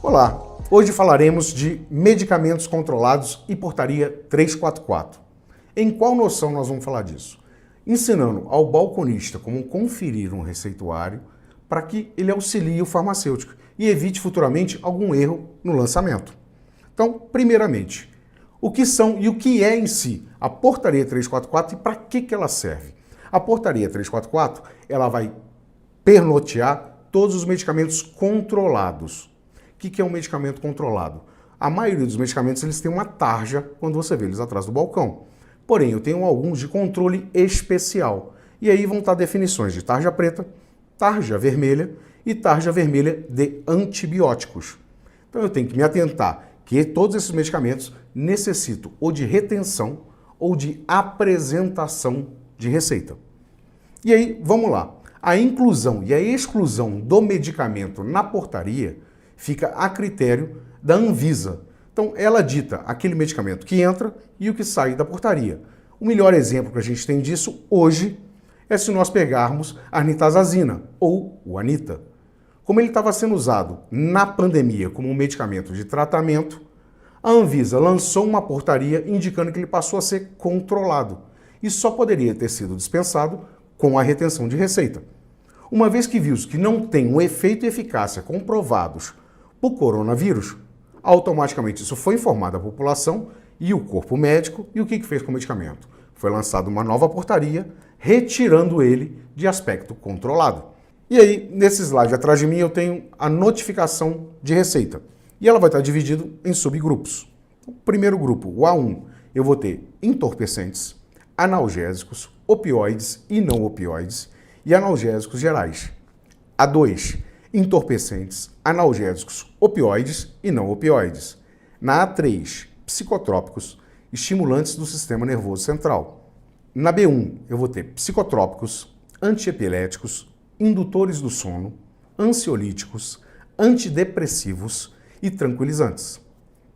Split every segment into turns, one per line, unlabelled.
Olá, hoje falaremos de medicamentos controlados e portaria 344. Em qual noção nós vamos falar disso? Ensinando ao balconista como conferir um receituário para que ele auxilie o farmacêutico e evite futuramente algum erro no lançamento. Então, primeiramente, o que são e o que é em si a portaria 344 e para que ela serve? A portaria 344, ela vai pernotear todos os medicamentos controlados. O que é um medicamento controlado? A maioria dos medicamentos eles têm uma tarja quando você vê eles atrás do balcão. Porém, eu tenho alguns de controle especial. E aí vão estar definições de tarja preta, tarja vermelha e tarja vermelha de antibióticos. Então eu tenho que me atentar que todos esses medicamentos necessitam ou de retenção ou de apresentação de receita. E aí, vamos lá. A inclusão e a exclusão do medicamento na portaria fica a critério da Anvisa. Então, ela dita aquele medicamento que entra e o que sai da portaria. O melhor exemplo que a gente tem disso hoje é se nós pegarmos a nitazazina, ou o Anita. Como ele estava sendo usado na pandemia como um medicamento de tratamento, a Anvisa lançou uma portaria indicando que ele passou a ser controlado e só poderia ter sido dispensado com a retenção de receita. Uma vez que viu que não tem um efeito e eficácia comprovados por coronavírus, automaticamente isso foi informado à população e o corpo médico, e o que fez com o medicamento? Foi lançada uma nova portaria, retirando ele de aspecto controlado. E aí, nesse slide atrás de mim, eu tenho a notificação de receita. E ela vai estar dividida em subgrupos. O primeiro grupo, o A1, eu vou ter entorpecentes, analgésicos, opioides e não opioides, e analgésicos gerais. A2, entorpecentes, analgésicos, opioides e não opioides. Na A3, psicotrópicos, estimulantes do sistema nervoso central. Na B1, eu vou ter psicotrópicos, antiepiléticos, indutores do sono, ansiolíticos, antidepressivos e tranquilizantes.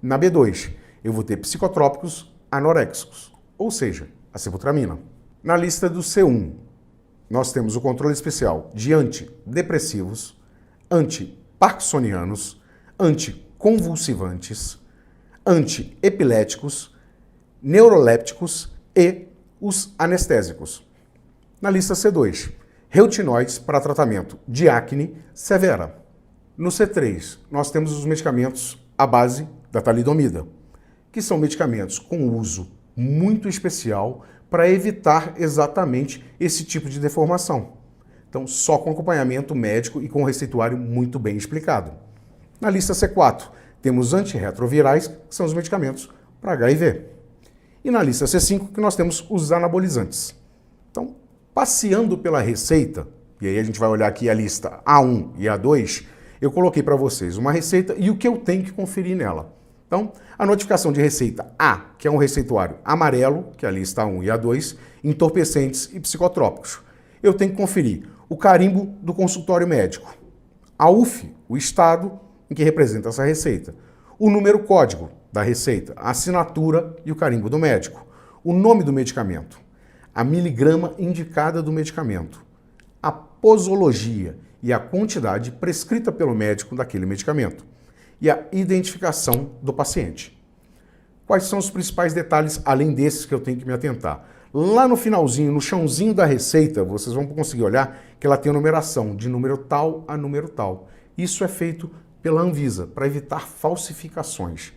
Na B2, eu vou ter psicotrópicos anoréxicos, ou seja, a sibutramina. Na lista do C1, nós temos o controle especial de antidepressivos, antiparkinsonianos, anticonvulsivantes, antiepiléticos, neurolépticos e os anestésicos. Na lista C2, reutinoides para tratamento de acne severa. No C3, nós temos os medicamentos à base da talidomida, que são medicamentos com uso muito especial para evitar exatamente esse tipo de deformação. Então, só com acompanhamento médico e com um receituário muito bem explicado. Na lista C4, temos antirretrovirais, que são os medicamentos para HIV. E na lista C5, que nós temos os anabolizantes. Então, passeando pela receita, e aí a gente vai olhar aqui a lista A1 e A2, eu coloquei para vocês uma receita e o que eu tenho que conferir nela. Então, a notificação de receita A, que é um receituário amarelo, que é a lista A1 e A2, entorpecentes e psicotrópicos. Eu tenho que conferir o carimbo do consultório médico, a UF, o estado em que representa essa receita, o número código da receita, a assinatura e o carimbo do médico, o nome do medicamento, a miligrama indicada do medicamento, a posologia e a quantidade prescrita pelo médico daquele medicamento e a identificação do paciente. Quais são os principais detalhes, além desses, que eu tenho que me atentar? Lá no finalzinho, no chãozinho da receita, vocês vão conseguir olhar que ela tem a numeração de número tal a número tal. Isso é feito pela Anvisa, para evitar falsificações.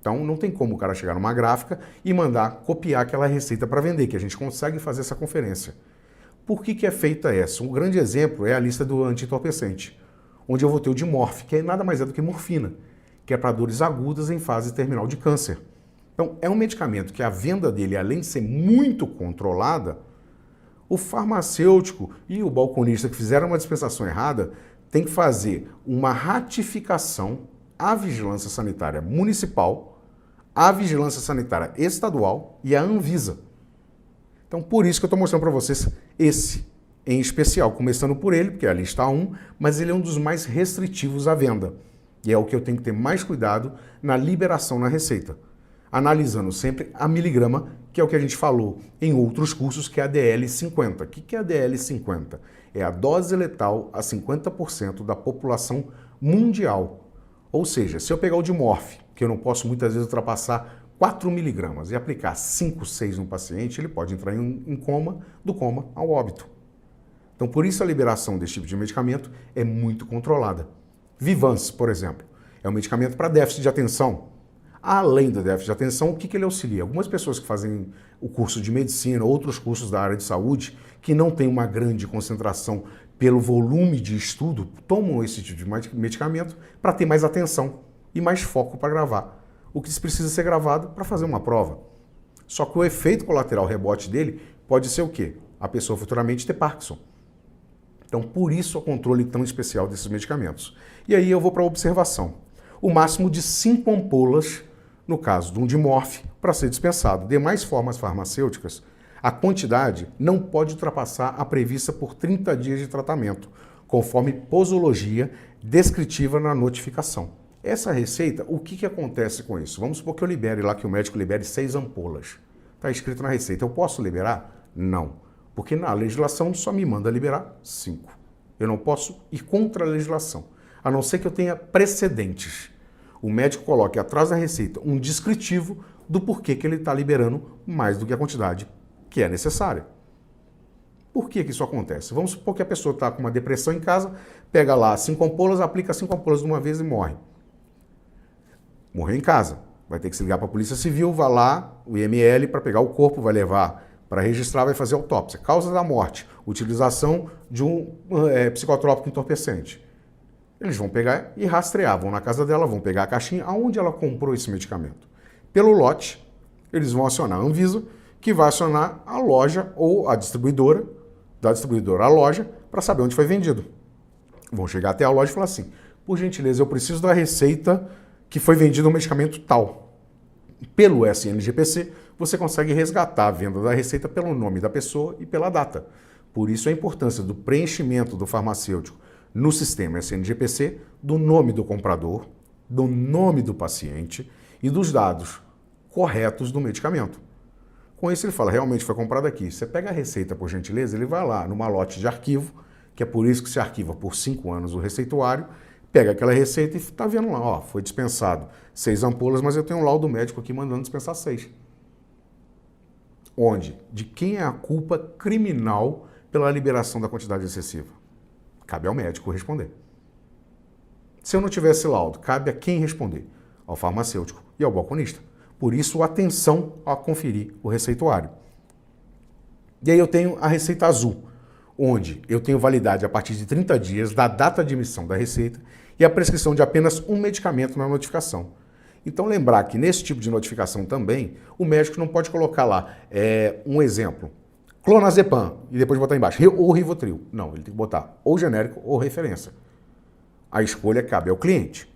Então, não tem como o cara chegar numa gráfica e mandar copiar aquela receita para vender, que a gente consegue fazer essa conferência. Por que é feita essa? Um grande exemplo é a lista do anti-entorpecente, onde eu vou ter o Dimorf, que nada mais é do que morfina, que é para dores agudas em fase terminal de câncer. Então, é um medicamento que a venda dele, além de ser muito controlada, o farmacêutico e o balconista que fizeram uma dispensação errada tem que fazer uma ratificação à Vigilância Sanitária Municipal, à Vigilância Sanitária Estadual e à Anvisa. Então, por isso que eu estou mostrando para vocês esse em especial, começando por ele, porque é a lista 1, mas ele é um dos mais restritivos à venda. E é o que eu tenho que ter mais cuidado na liberação na receita. Analisando sempre a miligrama, que é o que a gente falou em outros cursos, que é a DL50. O que é a DL50? É a dose letal a 50% da população mundial. Ou seja, se eu pegar o Dimorf, que eu não posso muitas vezes ultrapassar 4 miligramas e aplicar 5, 6 no paciente, ele pode entrar em coma, do coma ao óbito. Então, por isso a liberação desse tipo de medicamento é muito controlada. Vivance, por exemplo, é um medicamento para déficit de atenção. Além do déficit de atenção, o que ele auxilia? Algumas pessoas que fazem o curso de medicina, outros cursos da área de saúde, que não têm uma grande concentração pelo volume de estudo, tomam esse tipo de medicamento para ter mais atenção e mais foco para gravar o que precisa ser gravado para fazer uma prova. Só que o efeito colateral rebote dele pode ser o quê? A pessoa futuramente ter Parkinson. Então, por isso o controle tão especial desses medicamentos. E aí eu vou para a observação. O máximo de 5 ampolas, no caso de um Dimorf, para ser dispensado. Demais formas farmacêuticas, a quantidade não pode ultrapassar a prevista por 30 dias de tratamento, conforme posologia descritiva na notificação. Essa receita, o que acontece com isso? Vamos supor que eu libere lá, que o médico libere 6 ampolas. Está escrito na receita. Eu posso liberar? Não. Porque na legislação só me manda liberar 5. Eu não posso ir contra a legislação, a não ser que eu tenha precedentes. O médico coloque atrás da receita um descritivo do porquê que ele está liberando mais do que a quantidade que é necessária. Por que isso acontece? Vamos supor que a pessoa está com uma depressão em casa, pega lá 5 ampolas, aplica 5 ampolas de uma vez e morre. Morreu em casa. Vai ter que se ligar para a Polícia Civil, vai lá, o IML, para pegar o corpo, vai levar para registrar, vai fazer autópsia. Causa da morte, utilização de um psicotrópico entorpecente. Eles vão pegar e rastrear, vão na casa dela, vão pegar a caixinha, aonde ela comprou esse medicamento. Pelo lote, eles vão acionar a Anvisa, que vai acionar a loja ou a distribuidora, da distribuidora à loja, para saber onde foi vendido. Vão chegar até a loja e falar assim, por gentileza, eu preciso da receita que foi vendido um medicamento tal. Pelo SNGPC, você consegue resgatar a venda da receita pelo nome da pessoa e pela data. Por isso a importância do preenchimento do farmacêutico no sistema SNGPC, do nome do comprador, do nome do paciente e dos dados corretos do medicamento. Com isso ele fala, realmente foi comprado aqui. Você pega a receita, por gentileza, ele vai lá numa lote de arquivo, que é por isso que se arquiva por 5 anos o receituário, pega aquela receita e está vendo lá, ó, foi dispensado 6 ampolas, mas eu tenho um laudo médico aqui mandando dispensar 6. Onde? De quem é a culpa criminal pela liberação da quantidade excessiva? Cabe ao médico responder. Se eu não tivesse laudo, cabe a quem responder? Ao farmacêutico e ao balconista. Por isso, atenção a conferir o receituário. E aí eu tenho a receita azul, onde eu tenho validade a partir de 30 dias da data de emissão da receita e a prescrição de apenas um medicamento na notificação. Então lembrar que nesse tipo de notificação também, o médico não pode colocar lá, um exemplo, clonazepam, e depois botar embaixo, ou Rivotril. Não, ele tem que botar ou genérico ou referência. A escolha cabe ao cliente,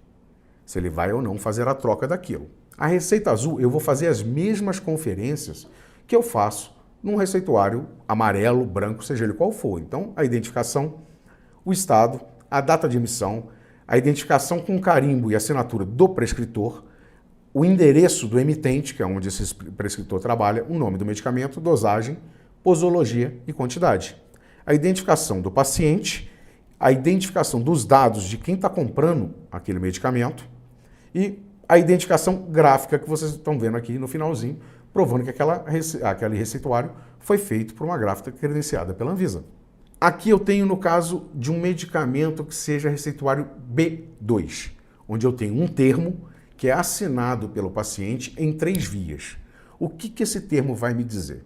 se ele vai ou não fazer a troca daquilo. A receita azul, eu vou fazer as mesmas conferências que eu faço num receituário amarelo, branco, seja ele qual for. Então, a identificação, o estado, a data de emissão, a identificação com carimbo e assinatura do prescritor, o endereço do emitente, que é onde esse prescritor trabalha, o nome do medicamento, dosagem, posologia e quantidade. A identificação do paciente, a identificação dos dados de quem está comprando aquele medicamento e a identificação gráfica que vocês estão vendo aqui no finalzinho, provando que aquele receituário foi feito por uma gráfica credenciada pela Anvisa. Aqui eu tenho no caso de um medicamento que seja receituário B2, onde eu tenho um termo que é assinado pelo paciente em 3 vias. O que esse termo vai me dizer?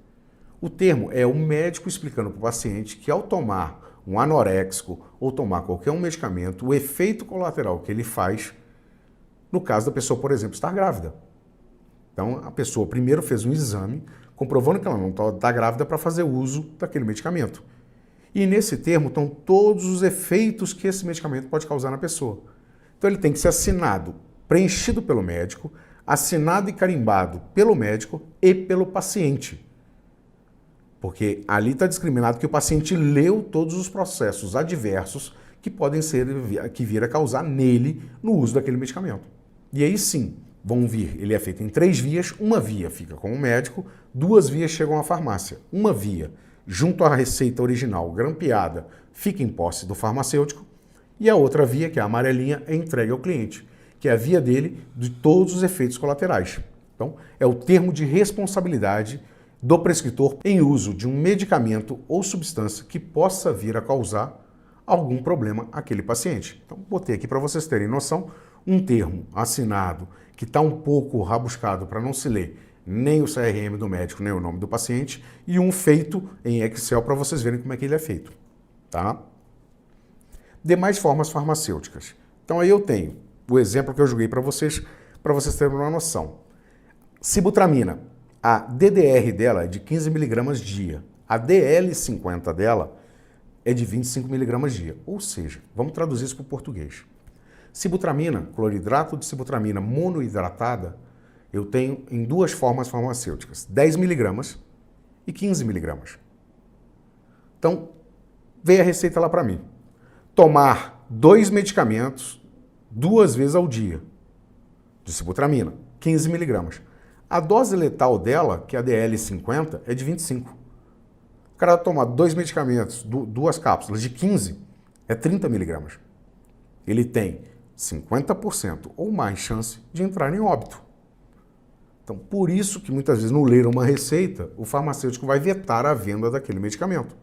O termo é o médico explicando para o paciente que ao tomar um anoréxico ou tomar qualquer medicamento, o efeito colateral que ele faz, no caso da pessoa, por exemplo, estar grávida. Então, a pessoa primeiro fez um exame, comprovando que ela não está grávida para fazer uso daquele medicamento. E nesse termo estão todos os efeitos que esse medicamento pode causar na pessoa. Então, ele tem que ser assinado, preenchido pelo médico, assinado e carimbado pelo médico e pelo paciente. Porque ali está discriminado que o paciente leu todos os processos adversos que podem ser, que vir a causar nele no uso daquele medicamento. E aí sim, vão vir, ele é feito em 3 vias, uma via fica com o médico, 2 vias chegam à farmácia. Uma via, junto à receita original grampeada, fica em posse do farmacêutico, e a outra via, que é a amarelinha, é entregue ao cliente, que é a via dele de todos os efeitos colaterais. Então, é o termo de responsabilidade do prescritor em uso de um medicamento ou substância que possa vir a causar algum problema àquele paciente. Então, botei aqui para vocês terem noção, um termo assinado que está um pouco rabuscado para não se ler nem o CRM do médico, nem o nome do paciente, e um feito em Excel para vocês verem como é que ele é feito. Tá? Demais formas farmacêuticas. Então aí eu tenho o exemplo que eu joguei para vocês terem uma noção. Sibutramina, a DDR dela é de 15 mg dia, a DL50 dela é de 25 mg dia. Ou seja, vamos traduzir isso para o português. Sibutramina, cloridrato de sibutramina monoidratada, eu tenho em duas formas farmacêuticas, 10 mg e 15 mg. Então, veio a receita lá para mim. Tomar 2 medicamentos 2 vezes ao dia de sibutramina, 15 mg. A dose letal dela, que é a DL50, é de 25. O cara tomar 2 medicamentos, 2 cápsulas de 15, é 30 mg. Ele tem 50% ou mais chance de entrar em óbito. Então, por isso que muitas vezes no ler uma receita, o farmacêutico vai vetar a venda daquele medicamento.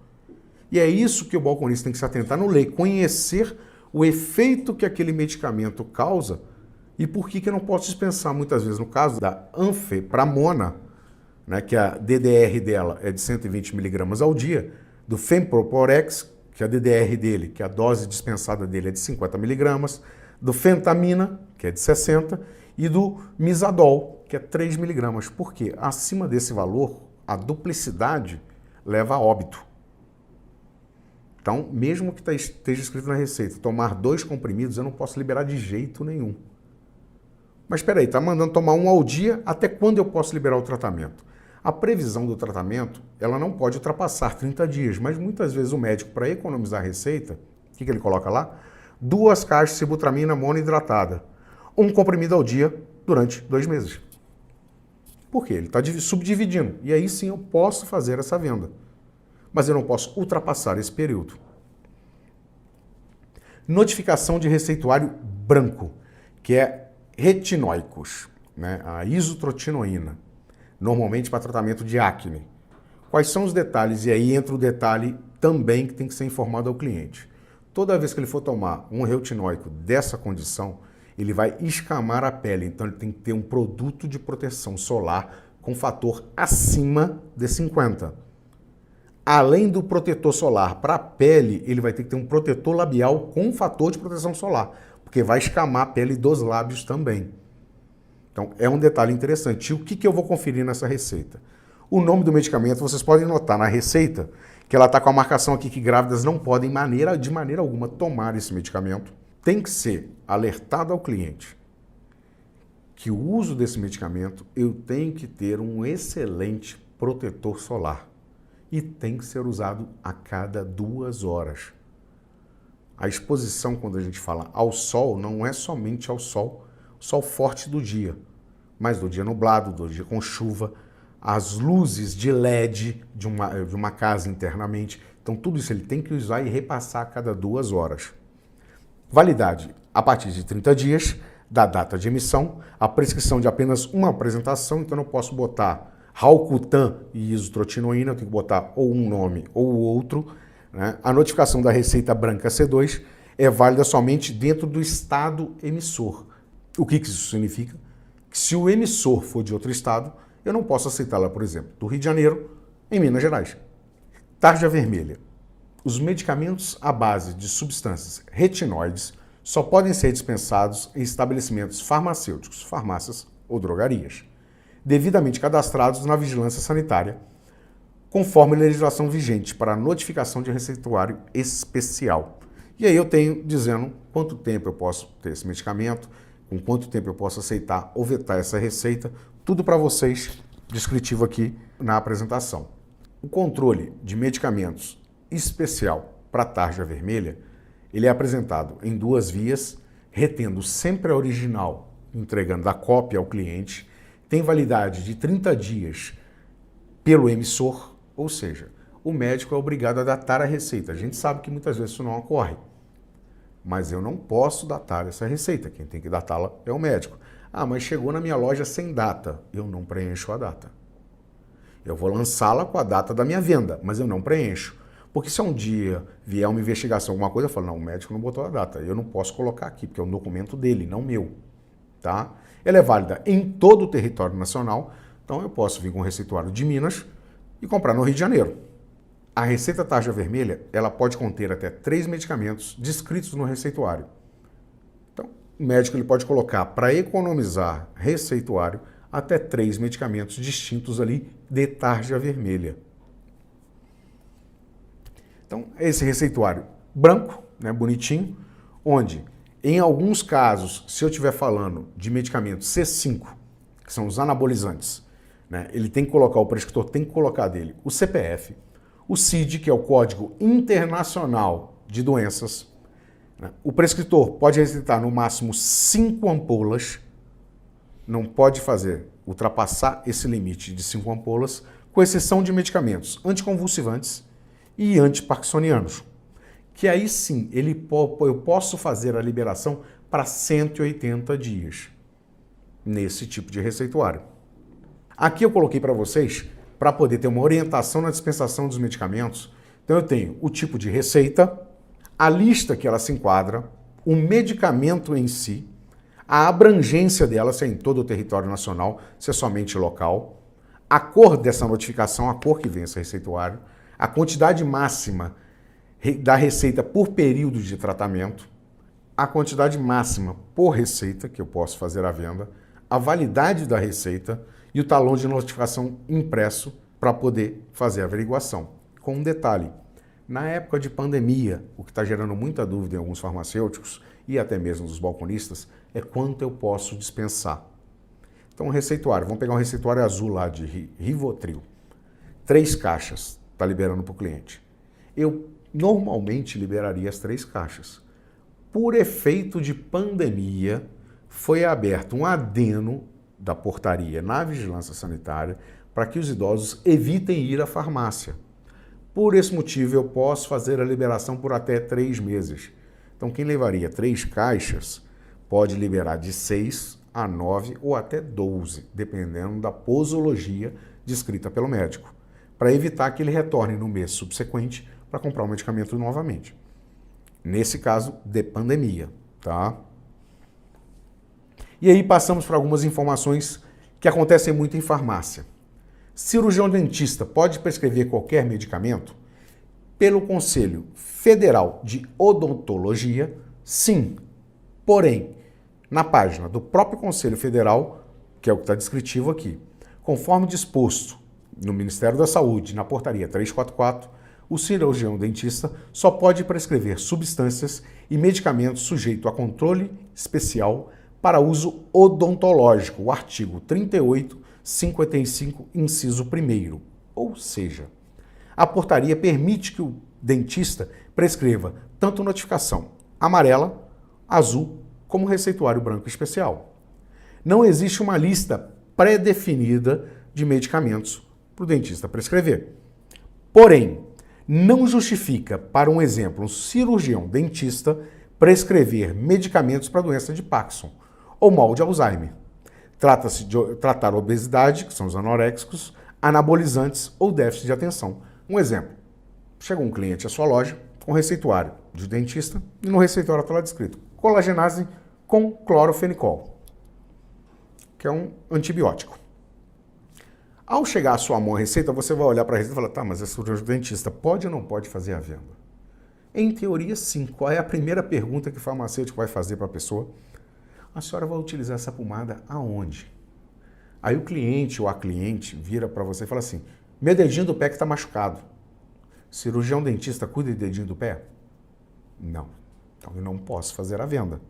E é isso que o balconista tem que se atentar no ler, conhecer o efeito que aquele medicamento causa e por que eu não posso dispensar muitas vezes. No caso da anfepramona, né, que a DDR dela é de 120 mg ao dia, do Femproporex, que a DDR dele, que a dose dispensada dele é de 50 mg, do Fentamina, que é de 60, e do Misadol, que é 3 mg. Porque acima desse valor, a duplicidade leva a óbito. Então, mesmo que esteja escrito na receita, tomar 2 comprimidos, eu não posso liberar de jeito nenhum. Mas espera aí, está mandando tomar 1 ao dia, até quando eu posso liberar o tratamento? A previsão do tratamento, ela não pode ultrapassar 30 dias, mas muitas vezes o médico, para economizar a receita, o que ele coloca lá? 2 caixas de sibutramina monoidratada, 1 comprimido ao dia durante 2 meses. Por quê? Ele está subdividindo, e aí sim eu posso fazer essa venda. Mas eu não posso ultrapassar esse período. Notificação de receituário branco, que é retinóicos, né? A isotrotinoína, normalmente para tratamento de acne. Quais são os detalhes? E aí entra o detalhe também que tem que ser informado ao cliente. Toda vez que ele for tomar um retinóico dessa condição, ele vai escamar a pele, então ele tem que ter um produto de proteção solar com fator acima de 50. Além do protetor solar para a pele, ele vai ter que ter um protetor labial com fator de proteção solar, porque vai escamar a pele dos lábios também. Então, é um detalhe interessante. E o que eu vou conferir nessa receita? O nome do medicamento, vocês podem notar na receita que ela está com a marcação aqui que grávidas não podem, de maneira alguma, tomar esse medicamento. Tem que ser alertado ao cliente que o uso desse medicamento, eu tenho que ter um excelente protetor solar. E tem que ser usado a cada 2 horas. A exposição, quando a gente fala ao sol, não é somente ao sol, sol forte do dia, mas do dia nublado, do dia com chuva, as luzes de LED de uma casa internamente. Então, tudo isso ele tem que usar e repassar a cada 2 horas. Validade a partir de 30 dias da data de emissão, a prescrição de apenas uma apresentação, então eu não posso botar Ralcutan e isotrotinoína, eu tenho que botar ou um nome ou o outro. Né? A notificação da receita branca C2 é válida somente dentro do estado emissor. O que isso significa? Que se o emissor for de outro estado, eu não posso aceitá-la, por exemplo, do Rio de Janeiro, em Minas Gerais. Tarja vermelha. Os medicamentos à base de substâncias retinoides só podem ser dispensados em estabelecimentos farmacêuticos, farmácias ou drogarias, devidamente cadastrados na vigilância sanitária, conforme a legislação vigente para a notificação de receituário especial. E aí eu tenho dizendo quanto tempo eu posso ter esse medicamento, com quanto tempo eu posso aceitar ou vetar essa receita, tudo para vocês, descritivo aqui na apresentação. O controle de medicamentos especial para tarja vermelha, ele é apresentado em 2 vias, retendo sempre a original, entregando a cópia ao cliente, tem validade de 30 dias pelo emissor, ou seja, o médico é obrigado a datar a receita. A gente sabe que muitas vezes isso não ocorre, mas eu não posso datar essa receita. Quem tem que datá-la é o médico. Ah, mas chegou na minha loja sem data. Eu não preencho a data. Eu vou lançá-la com a data da minha venda, mas eu não preencho. Porque se um dia vier uma investigação, alguma coisa, eu falo, não, o médico não botou a data. Eu não posso colocar aqui, porque é um documento dele, não meu. Tá? Ela é válida em todo o território nacional, então eu posso vir com o receituário de Minas e comprar no Rio de Janeiro. A receita tarja vermelha, ela pode conter até 3 medicamentos descritos no receituário. Então, o médico ele pode colocar, para economizar receituário, até 3 medicamentos distintos ali de tarja vermelha. Então, esse receituário branco, né, bonitinho, onde, em alguns casos, se eu estiver falando de medicamentos C5, que são os anabolizantes, né, ele tem que colocar, o prescritor tem que colocar dele o CPF, o CID, que é o Código Internacional de Doenças. Né, o prescritor pode receitar no máximo 5 ampolas, não pode ultrapassar esse limite de 5 ampolas, com exceção de medicamentos anticonvulsivantes e antiparkinsonianos, que aí sim eu posso fazer a liberação para 180 dias nesse tipo de receituário. Aqui eu coloquei para vocês, para poder ter uma orientação na dispensação dos medicamentos, então eu tenho o tipo de receita, a lista que ela se enquadra, o medicamento em si, a abrangência dela, se é em todo o território nacional, se é somente local, a cor dessa notificação, a cor que vem esse receituário, a quantidade máxima da receita por período de tratamento, a quantidade máxima por receita, que eu posso fazer à venda, a validade da receita e o talão de notificação impresso para poder fazer a averiguação. Com um detalhe, na época de pandemia, o que está gerando muita dúvida em alguns farmacêuticos e até mesmo dos balconistas, é quanto eu posso dispensar. Então, um receituário, vamos pegar um receituário azul lá de Rivotril, 3 caixas, está liberando para o cliente. Eu normalmente liberaria as 3 caixas. Por efeito de pandemia, foi aberto um adeno da portaria na vigilância sanitária para que os idosos evitem ir à farmácia. Por esse motivo, eu posso fazer a liberação por até 3 meses. Então, quem levaria 3 caixas pode liberar de 6 a 9 ou até 12, dependendo da posologia descrita pelo médico, para evitar que ele retorne no mês subsequente para comprar o medicamento novamente. Nesse caso, de pandemia, tá? E aí passamos para algumas informações que acontecem muito em farmácia. Cirurgião dentista pode prescrever qualquer medicamento? Pelo Conselho Federal de Odontologia, sim. Porém, na página do próprio Conselho Federal, que é o que está descritivo aqui, conforme disposto no Ministério da Saúde, na portaria 344, o cirurgião dentista só pode prescrever substâncias e medicamentos sujeitos a controle especial para uso odontológico, o artigo 3855, inciso 1º. Ou seja, a portaria permite que o dentista prescreva tanto notificação amarela, azul, como receituário branco especial. Não existe uma lista pré-definida de medicamentos para o dentista prescrever. Porém, não justifica, para um exemplo, um cirurgião dentista prescrever medicamentos para a doença de Parkinson ou mal de Alzheimer. Trata-se de tratar obesidade, que são os anoréxicos, anabolizantes ou déficit de atenção. Um exemplo, chegou um cliente à sua loja com receituário de dentista e no receituário está lá descrito colagenase com clorofenicol, que é um antibiótico. Ao chegar à sua mão a receita, você vai olhar para a receita e falar, tá, mas esse cirurgião dentista pode ou não pode fazer a venda? Em teoria, sim. Qual é a primeira pergunta que o farmacêutico vai fazer para a pessoa? A senhora vai utilizar essa pomada aonde? Aí o cliente ou a cliente vira para você e fala assim, meu dedinho do pé que está machucado. Cirurgião dentista cuida de dedinho do pé? Não. Então eu não posso fazer a venda.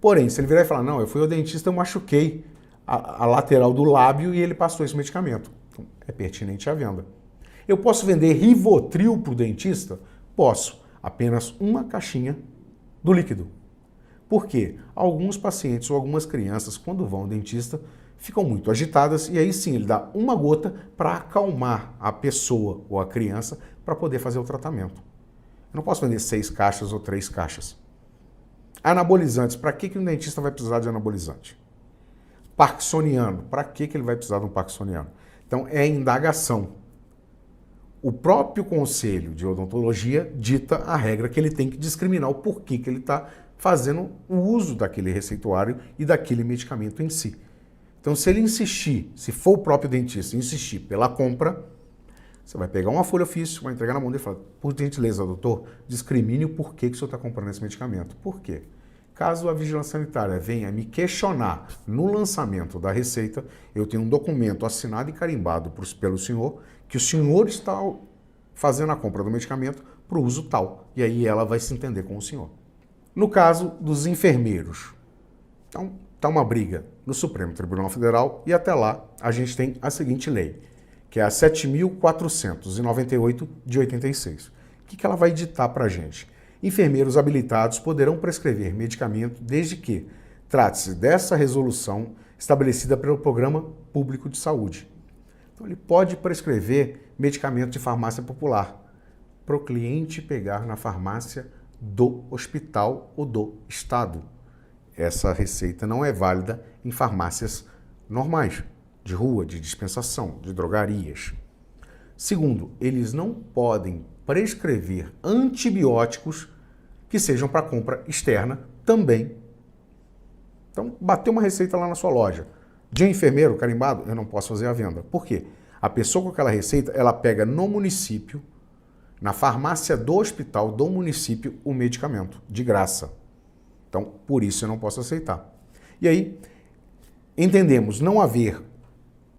Porém, se ele virar e falar, não, eu fui ao dentista, eu machuquei a lateral do lábio e ele passou esse medicamento. Então, é pertinente a venda. Eu posso vender Rivotril para o dentista? Posso. Apenas uma caixinha do líquido. Por quê? Alguns pacientes ou algumas crianças, quando vão ao dentista, ficam muito agitadas e aí sim ele dá uma gota para acalmar a pessoa ou a criança para poder fazer o tratamento. Eu não posso vender 6 caixas ou 3 caixas. Anabolizantes, para que um dentista vai precisar de anabolizante? Parkinsoniano, para que ele vai precisar de um parkinsoniano? Então, é indagação. O próprio Conselho de Odontologia dita a regra que ele tem que discriminar o porquê que ele está fazendo o uso daquele receituário e daquele medicamento em si. Então, se ele insistir, se for o próprio dentista insistir pela compra, você vai pegar uma folha ofício, vai entregar na mão dele e falar, por gentileza, doutor, discrimine o porquê que o senhor está comprando esse medicamento. Por quê? Caso a vigilância sanitária venha me questionar no lançamento da receita, eu tenho um documento assinado e carimbado pelo senhor, que o senhor está fazendo a compra do medicamento para o uso tal. E aí ela vai se entender com o senhor. No caso dos enfermeiros, então está uma briga no Supremo Tribunal Federal e até lá a gente tem a seguinte lei, que é a 7.498 de 86. O que ela vai ditar para a gente? Enfermeiros habilitados poderão prescrever medicamento desde que trate-se dessa resolução estabelecida pelo Programa Público de Saúde. Então, ele pode prescrever medicamento de farmácia popular para o cliente pegar na farmácia do hospital ou do estado. Essa receita não é válida em farmácias normais, de rua, de dispensação, de drogarias. Segundo, eles não podem prescrever antibióticos que sejam para compra externa também. Então, bateu uma receita lá na sua loja. De um enfermeiro carimbado, eu não posso fazer a venda. Por quê? A pessoa com aquela receita, ela pega no município, na farmácia do hospital do município, o medicamento, de graça. Então, por isso eu não posso aceitar. E aí, entendemos não haver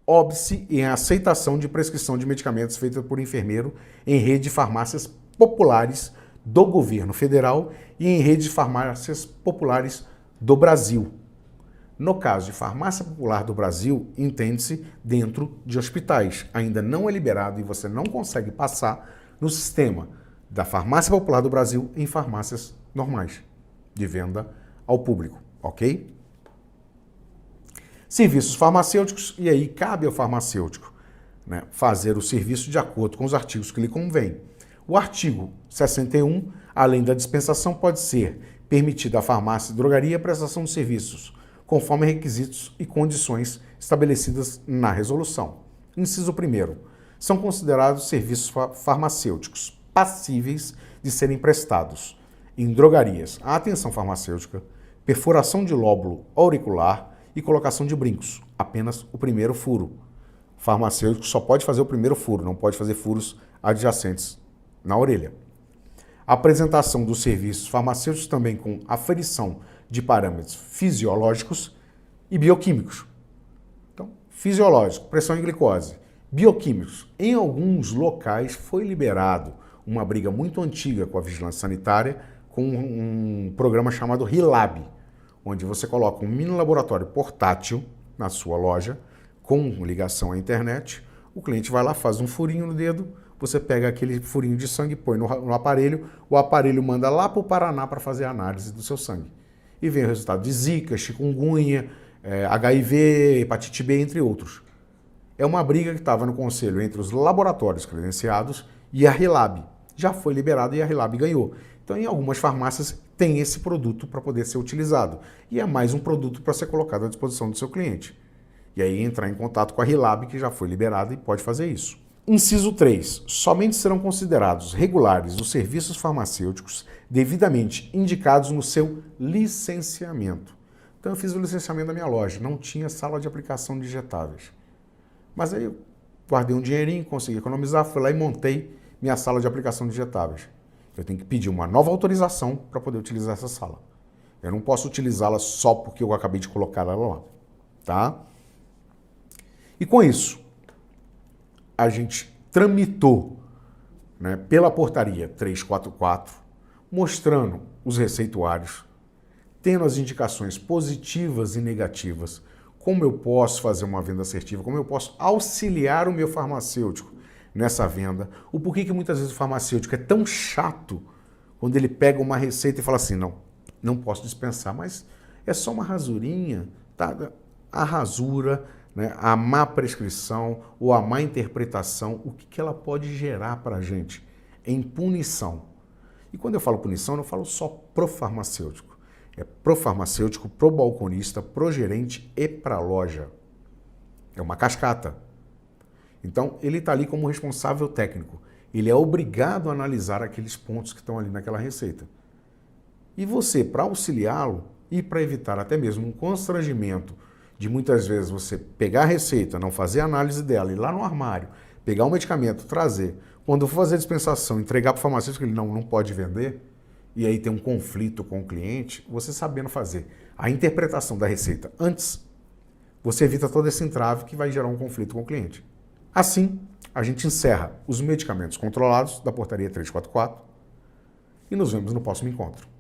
óbice em aceitação de prescrição de medicamentos feita por enfermeiro em rede de farmácias populares do governo federal e em rede de farmácias populares do Brasil. No caso de farmácia popular do Brasil, entende-se dentro de hospitais. Ainda não é liberado e você não consegue passar no sistema da farmácia popular do Brasil em farmácias normais de venda ao público, ok? Serviços farmacêuticos, e aí cabe ao farmacêutico, né, fazer o serviço de acordo com os artigos que lhe convém. O artigo 61, além da dispensação, pode ser permitida à farmácia e drogaria a prestação de serviços, conforme requisitos e condições estabelecidas na resolução. Inciso 1º. São considerados serviços farmacêuticos passíveis de serem prestados em drogarias a atenção farmacêutica, perfuração de lóbulo auricular e colocação de brincos, apenas o primeiro furo. O farmacêutico só pode fazer o primeiro furo, não pode fazer furos adjacentes na orelha. A apresentação dos serviços farmacêuticos também com aferição de parâmetros fisiológicos e bioquímicos. Então, fisiológico, pressão em glicose. Bioquímicos. Em alguns locais foi liberado uma briga muito antiga com a vigilância sanitária com um programa chamado RILAB, onde você coloca um mini laboratório portátil na sua loja com ligação à internet, o cliente vai lá, faz um furinho no dedo, você pega aquele furinho de sangue, põe no aparelho, o aparelho manda lá para o Paraná para fazer a análise do seu sangue. E vem o resultado de Zika, chikungunya, HIV, hepatite B, entre outros. É uma briga que estava no conselho entre os laboratórios credenciados e a RILAB. Já foi liberado e a RILAB ganhou. Então, em algumas farmácias tem esse produto para poder ser utilizado. E é mais um produto para ser colocado à disposição do seu cliente. E aí entrar em contato com a RILAB, que já foi liberada e pode fazer isso. Inciso 3. Somente serão considerados regulares os serviços farmacêuticos devidamente indicados no seu licenciamento. Então eu fiz o licenciamento da minha loja, não tinha sala de aplicação de injetáveis. Mas aí eu guardei um dinheirinho, consegui economizar, fui lá e montei minha sala de aplicação de injetáveis. Eu tenho que pedir uma nova autorização para poder utilizar essa sala. Eu não posso utilizá-la só porque eu acabei de colocar ela lá, tá? E com isso, a gente tramitou, né, pela portaria 344, mostrando os receituários, tendo as indicações positivas e negativas, como eu posso fazer uma venda assertiva, como eu posso auxiliar o meu farmacêutico nessa venda, o porquê que muitas vezes o farmacêutico é tão chato quando ele pega uma receita e fala assim, não posso dispensar, mas é só uma rasurinha, tá? A rasura, né, a má prescrição ou a má interpretação, o que ela pode gerar para a gente em punição. E quando eu falo punição, eu não falo só pro farmacêutico. É pro farmacêutico, pro balconista, pro gerente e pra loja. É uma cascata. Então, ele está ali como responsável técnico. Ele é obrigado a analisar aqueles pontos que estão ali naquela receita. E você, para auxiliá-lo e para evitar até mesmo um constrangimento de muitas vezes você pegar a receita, não fazer a análise dela, ir lá no armário, pegar o medicamento, trazer, quando for fazer a dispensação, entregar para o farmacêutico que ele não pode vender, e aí tem um conflito com o cliente, você sabendo fazer a interpretação da receita antes, você evita todo esse entrave que vai gerar um conflito com o cliente. Assim, a gente encerra os medicamentos controlados da portaria 344 e nos vemos no próximo encontro.